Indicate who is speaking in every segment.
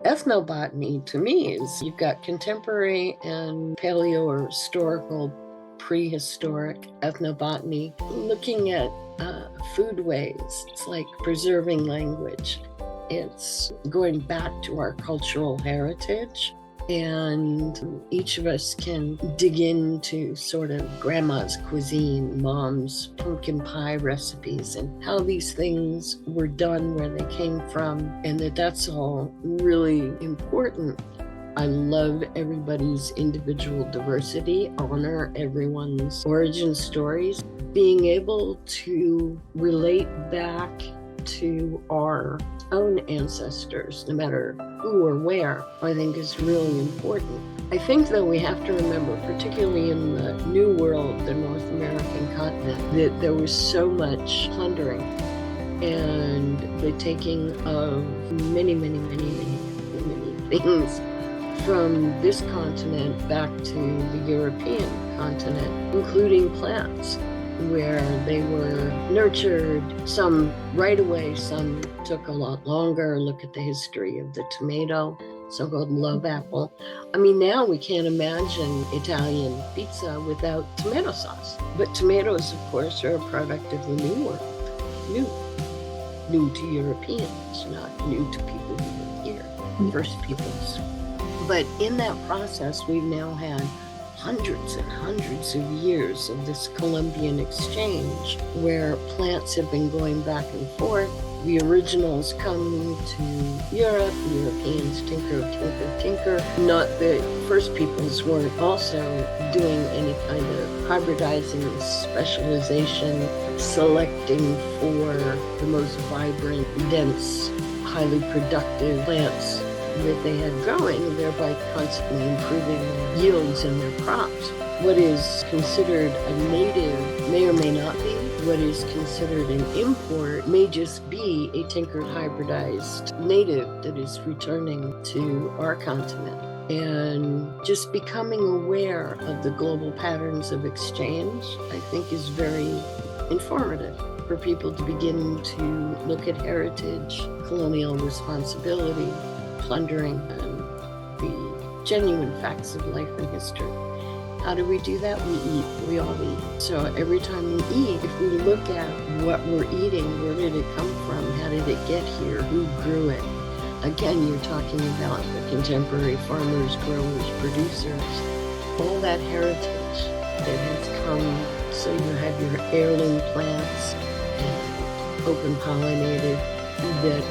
Speaker 1: Ethnobotany to me is you've got contemporary and paleo or historical, prehistoric ethnobotany, looking at foodways. It's like preserving language. It's going back to our cultural heritage. And each of us can dig into sort of grandma's cuisine, mom's pumpkin pie recipes, and how these things were done, where they came from, and that's all really important. I love everybody's individual diversity, honor everyone's origin stories. Being able to relate back to our own ancestors, no matter who or where, I think is really important. I think, though, we have to remember, particularly in the New World, the North American continent, that there was so much plundering and the taking of many things from this continent back to the European continent, including plants, where they were nurtured, some right away, some took a lot longer. Look at the history of the tomato, so-called love apple. I mean, now we can't imagine Italian pizza without tomato sauce. But tomatoes, of course, are a product of the New World, new to Europeans, not new to people who live here, first peoples. But in that process, we've now had hundreds and hundreds of years of this Columbian exchange where plants have been going back and forth. The originals come to Europe, Europeans tinker. Not that first peoples weren't also doing any kind of hybridizing, specialization, selecting for the most vibrant, dense, highly productive plants that they had growing, thereby constantly improving their yields and their crops. What is considered a native may or may not be. What is considered an import may just be a tinkered, hybridized native that is returning to our continent. And just becoming aware of the global patterns of exchange, I think, is very informative for people to begin to look at heritage, colonial responsibility, plundering, and the genuine facts of life and history. How do we do that? We eat. We all eat. So every time we eat, if we look at what we're eating, where did it come from? How did it get here? Who grew it? Again, you're talking about the contemporary farmers, growers, producers, all that heritage that has come. So you have your heirloom plants and open pollinated that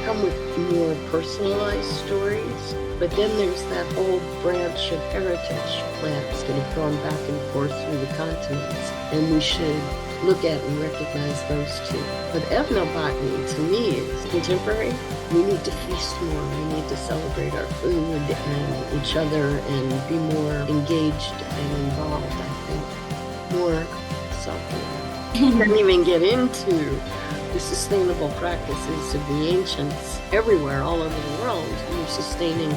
Speaker 1: come with more personalized stories. But then there's that whole branch of heritage plants that have gone back and forth through the continents, and we should look at and recognize those too. But ethnobotany, to me, is contemporary. We need to feast more. We need to celebrate our food and each other and be more engaged and involved, I think. More self-aware. Can't even get into the sustainable practices of the ancients everywhere, all over the world. We're sustaining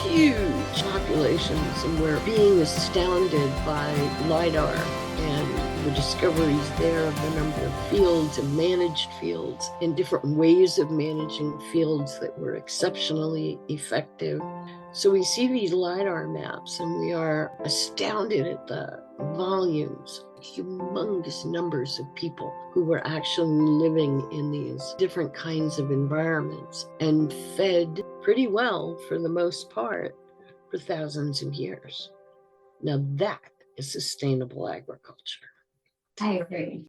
Speaker 1: huge populations, and we're being astounded by LIDAR and the discoveries there of the number of fields and managed fields and different ways of managing fields that were exceptionally effective. So we see these LIDAR maps and we are astounded at the volumes, humongous numbers of people who were actually living in these different kinds of environments and fed pretty well, for the most part, for thousands of years. Now that is sustainable agriculture.
Speaker 2: I agree.